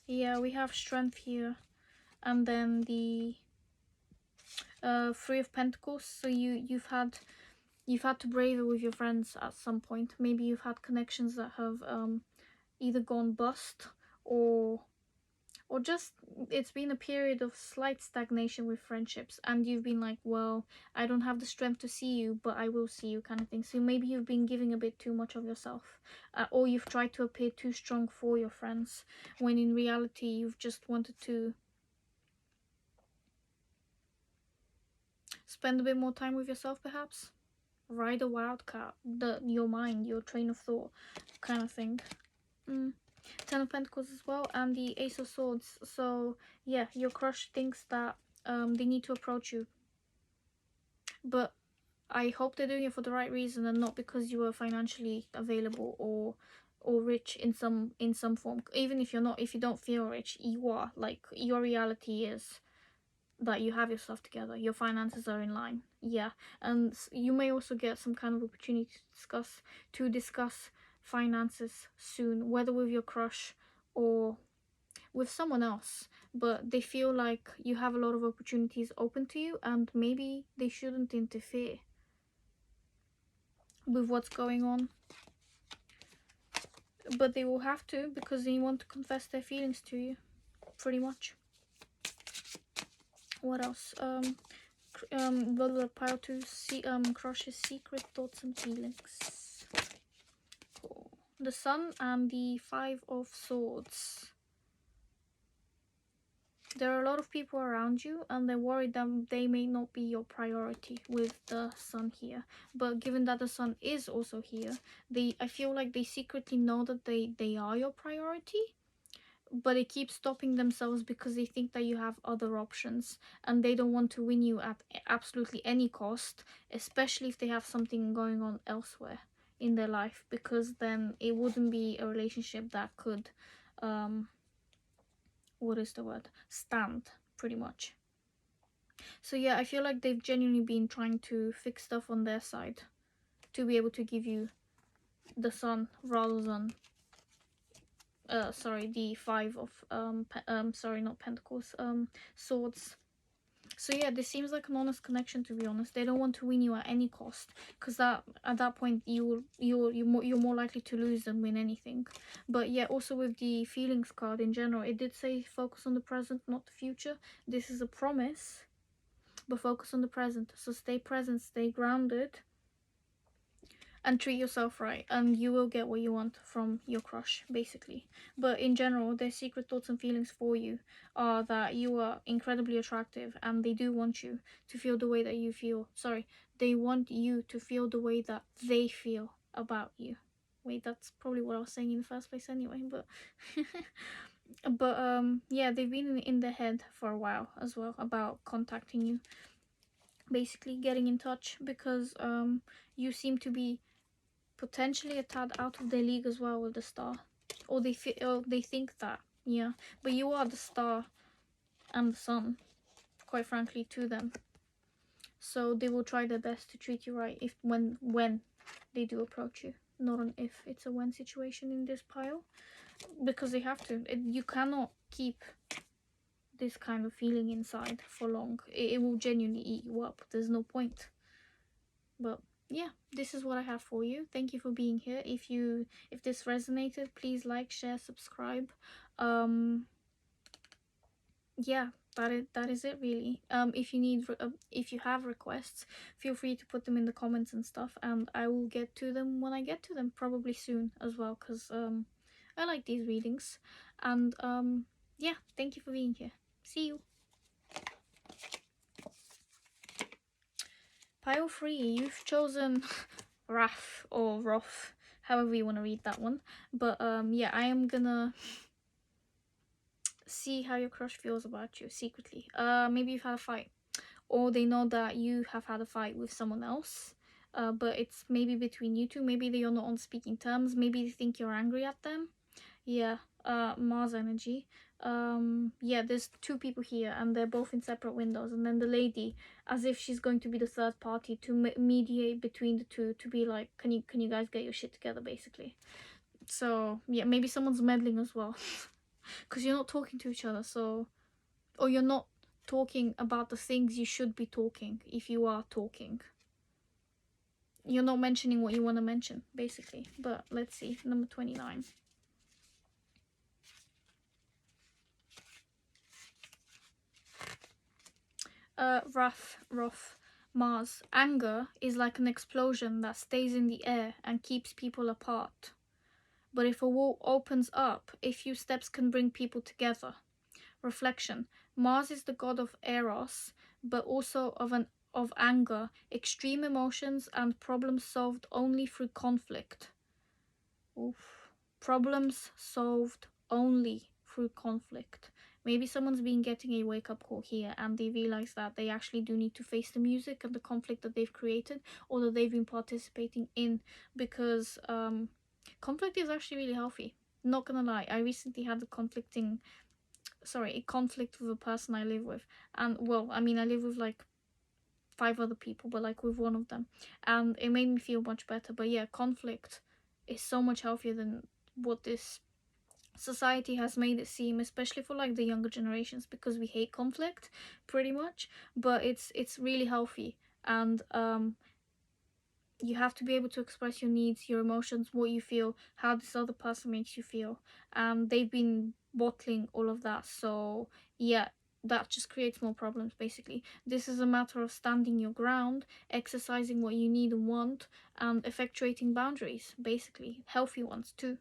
Yeah, we have strength here. And then the Three of Pentacles. So you've had to brave it with your friends at some point. Maybe you've had connections that have either gone bust, or just it's been a period of slight stagnation with friendships, and you've been like, well, I don't have the strength to see you, but I will see you, kind of thing. So maybe you've been giving a bit too much of yourself, or you've tried to appear too strong for your friends, when in reality you've just wanted to spend a bit more time with yourself, perhaps. Ride a wildcat, your mind, your train of thought, kind of thing. Ten of Pentacles as well, and the Ace of Swords. So yeah, your crush thinks that they need to approach you, but I hope they're doing it for the right reason and not because you are financially available or rich in some form. Even if you're not, if you don't feel rich, you are. Like, your reality is that you have yourself together, your finances are in line. Yeah, and you may also get some kind of opportunity to discuss finances soon, whether with your crush or with someone else. But they feel like you have a lot of opportunities open to you, and maybe they shouldn't interfere with what's going on, but they will have to, because they want to confess their feelings to you, pretty much. What else? Pile to see Crush's secret thoughts and feelings. Cool. The Sun and the Five of Swords. There are a lot of people around you, and they're worried that they may not be your priority with the Sun here. But given that the Sun is also here, I feel like they secretly know that they are your priority, but they keep stopping themselves because they think that you have other options, and they don't want to win you at absolutely any cost, especially if they have something going on elsewhere in their life, because then it wouldn't be a relationship that could what is the word, stand, pretty much. So yeah, I feel like they've genuinely been trying to fix stuff on their side to be able to give you the Sun rather than the Five of not Pentacles, Swords. So yeah, this seems like an honest connection, to be honest. They don't want to win you at any cost, because that at that point you're more likely to lose than win anything. But yeah, also with the feelings card in general, it did say focus on the present, not the future. This is a promise, but focus on the present. So stay present, stay grounded, and treat yourself right, and you will get what you want from your crush, basically. But in general, their secret thoughts and feelings for you are that you are incredibly attractive, and they do want you to feel the way that you feel. Sorry, they want you to feel the way that they feel about you. Wait, that's probably what I was saying in the first place anyway, but but yeah, they've been in their head for a while as well about contacting you, basically getting in touch, because you seem to be potentially a tad out of their league as well with the Star, or they think that, yeah. But you are the Star and the Sun, quite frankly, to them. So they will try their best to treat you right when they do approach you. Not an if, it's a when situation in this pile, because they have to. You cannot keep this kind of feeling inside for long. It will genuinely eat you up. There's no point. But yeah, this is what I have for you. Thank you for being here. If this resonated, please like, share, subscribe. Yeah, that is it really. If you have requests, feel free to put them in the comments and stuff, and I will get to them when I get to them, probably soon as well, because I like these readings. And yeah, thank you for being here. See you. Pile 3, you've chosen Wrath or Wrath, however you want to read that one. But yeah, I am gonna see how your crush feels about you secretly. Maybe you've had a fight, or they know that you have had a fight with someone else, but it's maybe between you two. Maybe you're not on speaking terms. Maybe they think you're angry at them. Yeah, Mars energy. Yeah, there's two people here, and they're both in separate windows, and then the lady, as if she's going to be the third party to mediate between the two, to be like, can you guys get your shit together, basically. So yeah, maybe someone's meddling as well, because you're not talking to each other, so, or you're not talking about the things you should be talking. If you are talking, you're not mentioning what you want to mention, basically. But let's see, number 29. Wrath, Mars. Anger is like an explosion that stays in the air and keeps people apart. But if a wall opens up, a few steps can bring people together. Reflection. Mars is the god of Eros, but also of anger, extreme emotions, and problems solved only through conflict. Oof. Problems solved only through conflict. Maybe someone's been getting a wake-up call here and they realize that they actually do need to face the music and the conflict that they've created or that they've been participating in, because conflict is actually really healthy. Not gonna lie, I recently had a conflict with a person I live with. And well, I mean, I live with like 5 other people, but like with one of them, and it made me feel much better. But yeah, conflict is so much healthier than what this society has made it seem, especially for like the younger generations, because we hate conflict pretty much. But it's really healthy. And you have to be able to express your needs, your emotions, what you feel, how this other person makes you feel. They've been bottling all of that, so yeah, that just creates more problems. Basically, this is a matter of standing your ground, exercising what you need and want, and effectuating boundaries, basically healthy ones too.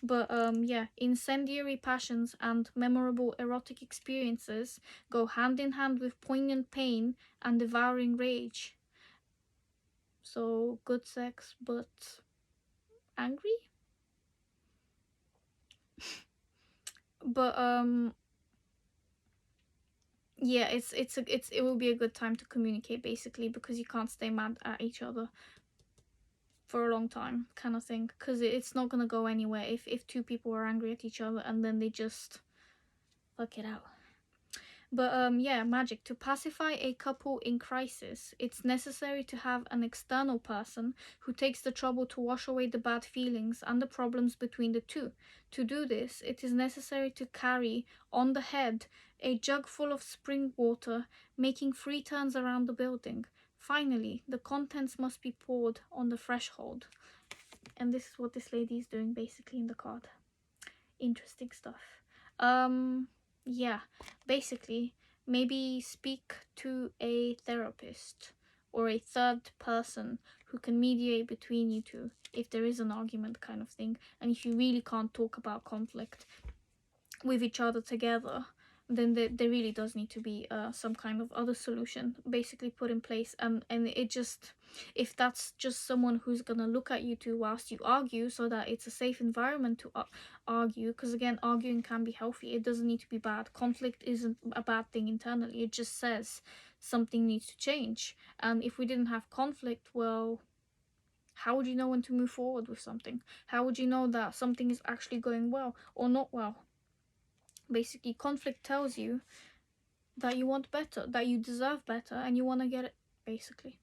But yeah, incendiary passions and memorable erotic experiences go hand in hand with poignant pain and devouring rage. So good sex, but angry. But yeah, it will be a good time to communicate, basically, because you can't stay mad at each other for a long time, kind of thing, because it's not gonna go anywhere if 2 people are angry at each other and then they just fuck it out. But yeah, magic. To pacify a couple in crisis, it's necessary to have an external person who takes the trouble to wash away the bad feelings and the problems between the two. To do this, it is necessary to carry on the head a jug full of spring water, making 3 turns around the building. Finally, the contents must be poured on the threshold. And this is what this lady is doing basically in the card. Interesting stuff. Yeah, basically, maybe speak to a therapist or a third person who can mediate between you two if there is an argument, kind of thing. And if you really can't talk about conflict with each other together, then there really does need to be some kind of other solution basically put in place. And it just, if that's just someone who's gonna look at you two whilst you argue, so that it's a safe environment to argue, because again, arguing can be healthy. It doesn't need to be bad. Conflict isn't a bad thing internally. It just says something needs to change. And if we didn't have conflict, well, how would you know when to move forward with something? How would you know that something is actually going well or not well? Basically, conflict tells you that you want better, that you deserve better, and you want to get it, basically.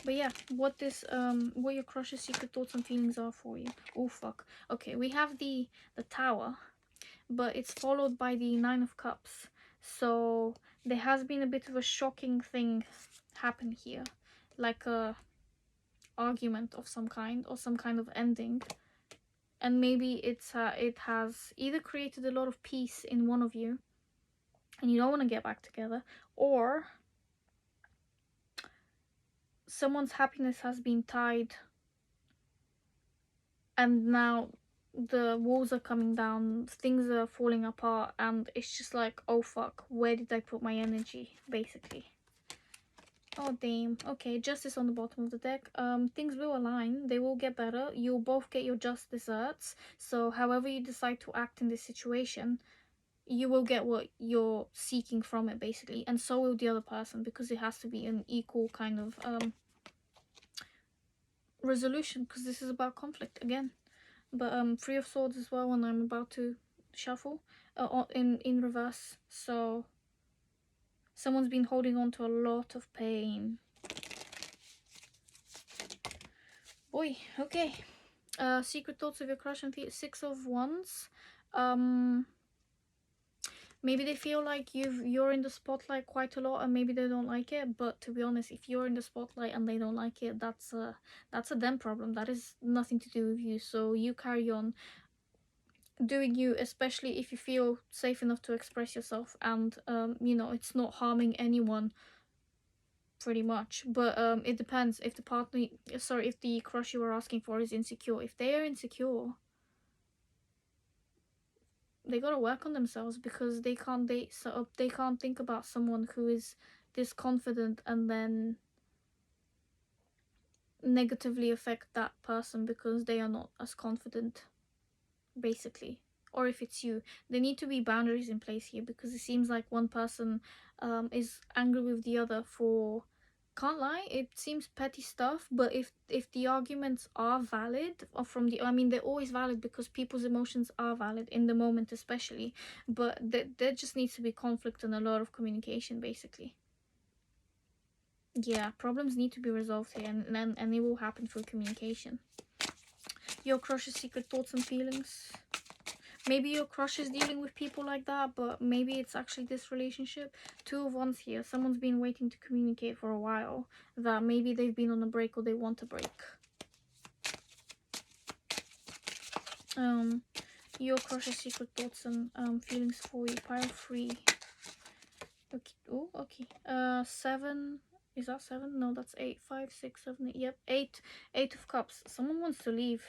But yeah, what your crush's secret thoughts and feelings are for you. Oh fuck. Okay, we have the Tower, but it's followed by the Nine of Cups. So there has been a bit of a shocking thing happen here, like a argument of some kind or some kind of ending. And maybe it has either created a lot of peace in one of you and you don't want to get back together, or someone's happiness has been tied and now the walls are coming down, things are falling apart, and it's just like, oh fuck, where did I put my energy, basically. Oh damn. Okay, justice on the bottom of the deck. Things will align, they will get better, you'll both get your just desserts. So however you decide to act in this situation, you will get what you're seeking from it, basically, and so will the other person, because it has to be an equal kind of resolution, because this is about conflict again. But 3 of Swords as well when I'm about to shuffle in reverse. So someone's been holding on to a lot of pain. Boy, okay. Secret thoughts of your crush and 6 of Wands. Maybe they feel like you're in the spotlight quite a lot, and maybe they don't like it. But to be honest, if you're in the spotlight and they don't like it, that's a them problem. That is nothing to do with you. So you carry on doing you, especially if you feel safe enough to express yourself, and you know, it's not harming anyone, pretty much. But it depends if if the crush you were asking for is insecure. If they are insecure, they gotta work on themselves, because they can't date, so they can't think about someone who is this confident and then negatively affect that person because they are not as confident, basically. Or if it's you, there need to be boundaries in place here, because it seems like one person is angry with the other for, can't lie, it seems petty stuff. But if the arguments are valid, or from the, I mean, they're always valid because people's emotions are valid in the moment especially, but there just needs to be conflict and a lot of communication, basically. Yeah, problems need to be resolved here, and it will happen through communication. Your crush's secret thoughts and feelings. Maybe your crush is dealing with people like that, but maybe it's actually this relationship. Two of Wands here. Someone's been waiting to communicate for a while. That maybe they've been on a break or they want a break. Your crush's secret thoughts and feelings for you. Pile 3. Okay. Oh, okay. 7. Is that 7? No, that's 8. 5, 6, 7, 8. Yep, 8. 8 of Cups. Someone wants to leave.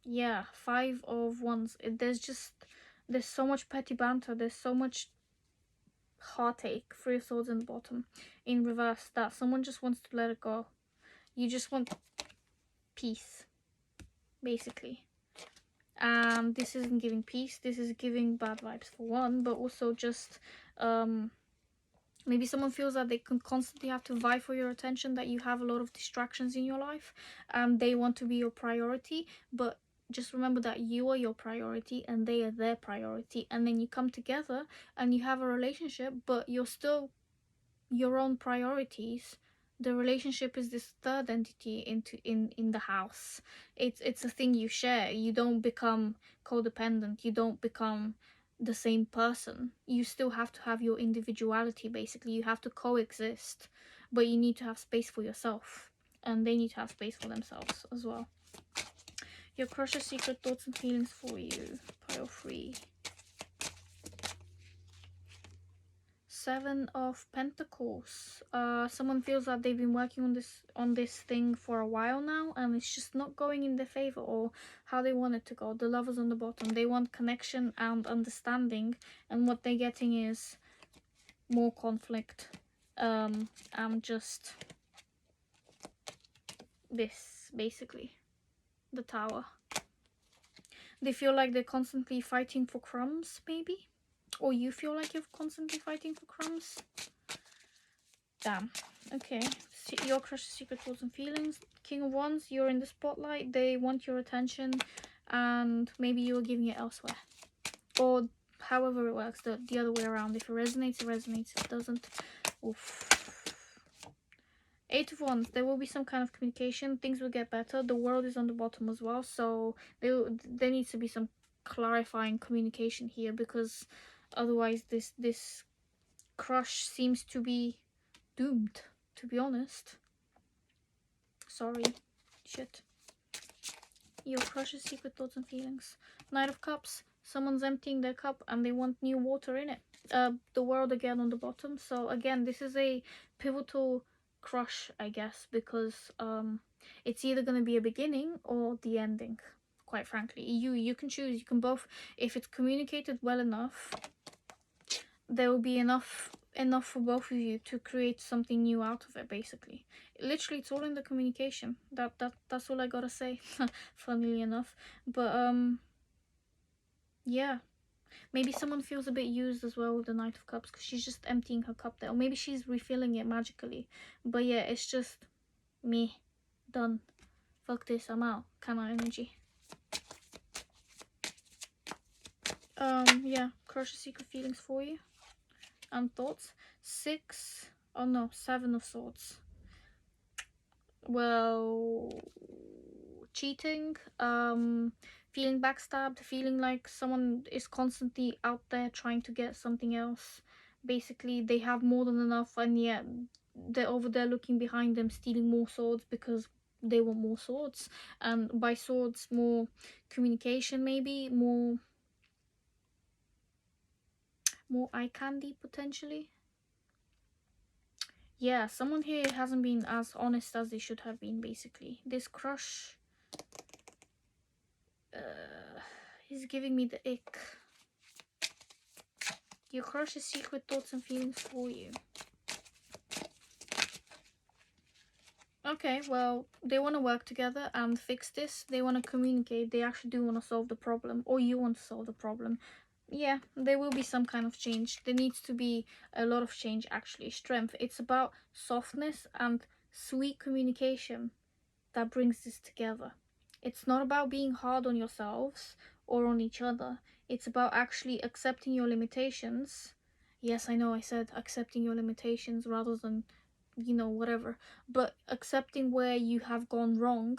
Yeah, 5 of Wands. There's so much petty banter. There's so much heartache. 3 of Swords in the bottom. In reverse, that someone just wants to let it go. You just want peace, basically. And this isn't giving peace. This is giving bad vibes for one, but also just maybe someone feels that they can constantly have to vie for your attention, that you have a lot of distractions in your life, and they want to be your priority. But just remember that you are your priority and they are their priority, and then you come together and you have a relationship, but you're still your own priorities. The relationship is this third entity in the house. It's a thing you share. You don't become codependent. You don't become the same person. You still have to have your individuality, basically. You have to coexist, but you need to have space for yourself, and they need to have space for themselves as well. Your crush's secret thoughts and feelings for you. Pile 3. 7 of Pentacles. Someone feels that they've been working on this thing for a while now, and it's just not going in their favor or how they want it to go. The Lovers on the bottom. They want connection and understanding, and what they're getting is more conflict. And just this, basically. The Tower. They feel like they're constantly fighting for crumbs, maybe? Or you feel like you're constantly fighting for crumbs? Damn. Okay. Your crush's secret thoughts and feelings. King of Wands, you're in the spotlight. They want your attention, and maybe you're giving it elsewhere. Or however it works, the other way around. If it resonates, it resonates. If it doesn't, oof. 8 of Wands, there will be some kind of communication. Things will get better. The World is on the bottom as well, so there needs to be some clarifying communication here, because otherwise this crush seems to be doomed, to be honest. Sorry. Shit. Your crush's secret thoughts and feelings. Knight of Cups. Someone's emptying their cup and they want new water in it. The World again on the bottom. So again, this is a pivotal crush, I guess, because it's either going to be a beginning or the ending, quite frankly. You can choose. You can both. If it's communicated well enough, there will be enough for both of you to create something new out of it, basically. Literally, it's all in the communication. That's all I gotta say. Funnily enough. But yeah, maybe someone feels a bit used as well with the Knight of Cups, because she's just emptying her cup there, or maybe she's refilling it magically. But yeah, it's just me, done, fuck this, I'm out kind of energy. Yeah, crush the secret feelings for you and thoughts. 6, oh no, 7 of Swords. Well, cheating, feeling backstabbed, feeling like someone is constantly out there trying to get something else. Basically, they have more than enough, and yet they're over there looking behind them, stealing more swords because they want more swords. And by swords, more communication, maybe more eye candy, potentially. Yeah, someone here hasn't been as honest as they should have been, basically. This crush is giving me the ick. Your crush's secret thoughts and feelings for you. Okay, well, they want to work together and fix this. They want to communicate. They actually do want to solve the problem, or you want to solve the problem. Yeah, there will be some kind of change. There needs to be a lot of change, actually. Strength. It's about softness and sweet communication that brings this together. It's not about being hard on yourselves or on each other. It's about actually accepting your limitations. Yes, I know I said accepting your limitations rather than, you know, whatever. But accepting where you have gone wrong,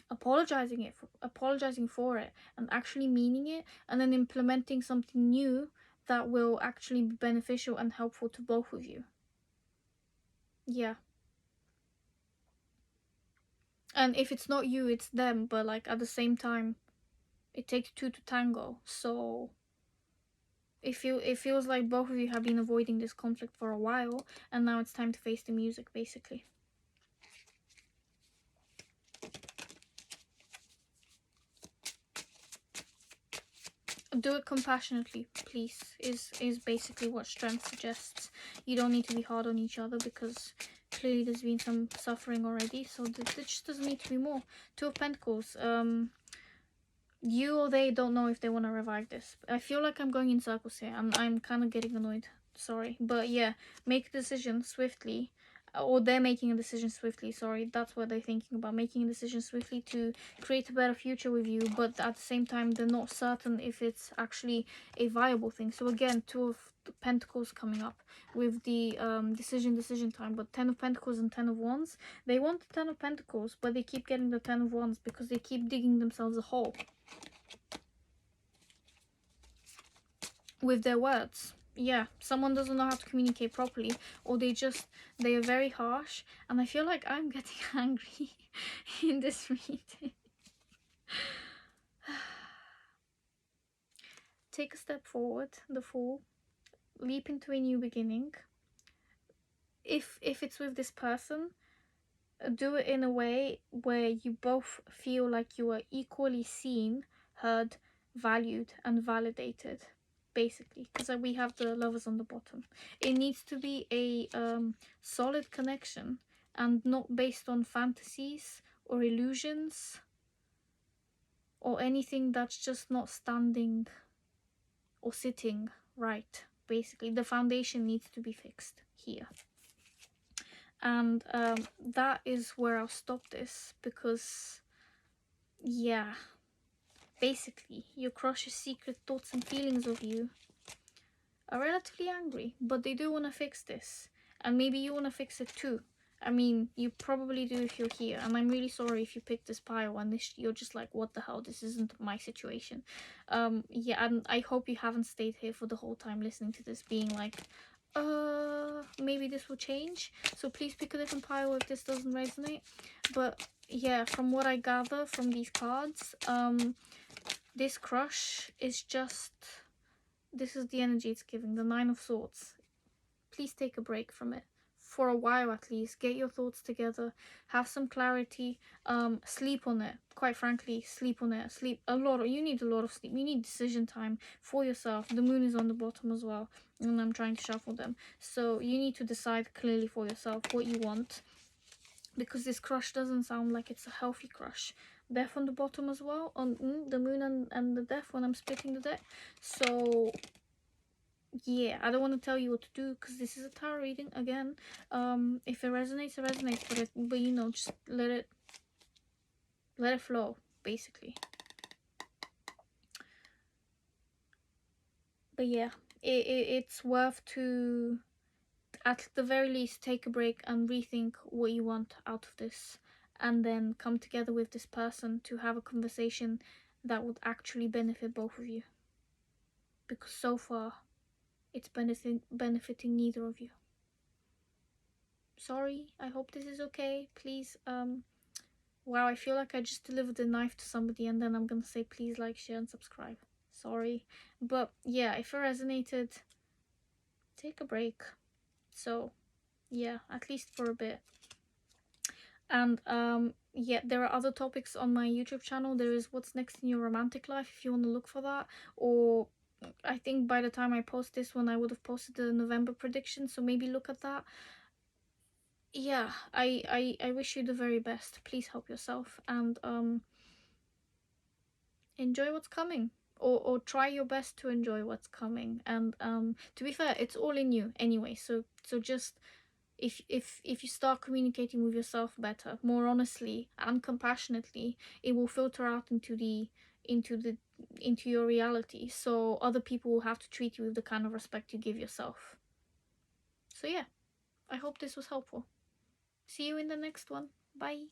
apologizing for it, and actually meaning it, and then implementing something new that will actually be beneficial and helpful to both of you. Yeah. And if it's not you, it's them, but like at the same time, it takes two to tango. So it feels like both of you have been avoiding this conflict for a while, and now it's time to face the music, basically. Do it compassionately, please, is basically what strength suggests. You don't need to be hard on each other, because clearly there's been some suffering already, so there just doesn't need to be more. Two of Pentacles. You or they don't know if they want to revive this. I feel like I'm going in circles here, and I'm kind of getting annoyed. Sorry, but yeah, make a decision swiftly, or they're making a decision swiftly. Sorry, that's what they're thinking about, making a decision swiftly to create a better future with you. But at the same time, they're not certain if it's actually a viable thing. So again, Two of Pentacles coming up with the decision time. But Ten of Pentacles and Ten of Wands. They want the Ten of Pentacles, but they keep getting the Ten of Wands because they keep digging themselves a hole with their words. Yeah, someone doesn't know how to communicate properly, or they are very harsh, and I feel like I'm getting angry in this reading. Take a step forward, the Fool. Leap into a new beginning. If it's with this person, do it in a way where you both feel like you are equally seen, heard, valued, and validated. Basically, because we have the Lovers on the bottom. It needs to be a solid connection, and not based on fantasies or illusions or anything that's just not standing or sitting right. Basically, the foundation needs to be fixed here. And that is where I'll stop this, because yeah, basically your crush's secret thoughts and feelings of you are relatively angry, but they do want to fix this, and maybe you want to fix it too. I mean, you probably do if you're here, and I'm really sorry if you picked this pile and you're just like, what the hell, this isn't my situation. Yeah, and I hope you haven't stayed here for the whole time listening to this being like, maybe this will change. So please pick a different pile if this doesn't resonate. But yeah, from what I gather from these cards, this crush is just, this is the energy it's giving, the Nine of Swords. Please take a break from it. For a while at least. Get your thoughts together. Have some clarity. Sleep on it. Quite frankly, sleep on it. Sleep a lot. You need a lot of sleep. You need decision time for yourself. The moon is on the bottom as well. And I'm trying to shuffle them. So you need to decide clearly for yourself what you want. Because this crush doesn't sound like it's a healthy crush. Death on the bottom as well. On the moon and the death when I'm splitting the deck. So yeah, I don't want to tell you what to do, because this is a tarot reading again. If it resonates, it resonates, but you know, just let it flow, basically. But yeah, it's worth to, at the very least, take a break and rethink what you want out of this, and then come together with this person to have a conversation that would actually benefit both of you, because so far it's benefiting neither of you. Sorry, I hope this is okay. Please, wow, I feel like I just delivered a knife to somebody, and then I'm gonna say please like, share, and subscribe. Sorry. But yeah, if it resonated, take a break. So yeah, at least for a bit. And yeah, there are other topics on my YouTube channel. There is What's Next in Your Romantic Life, if you want to look for that, or I think by the time I post this one, I would have posted the November prediction, so maybe look at that. Yeah, I wish you the very best. Please help yourself and enjoy what's coming. Or try your best to enjoy what's coming. And to be fair, it's all in you anyway. So just if you start communicating with yourself better, more honestly and compassionately, it will filter out into the into your reality. So other people will have to treat you with the kind of respect you give yourself. So yeah, I hope this was helpful. See you in the next one. Bye.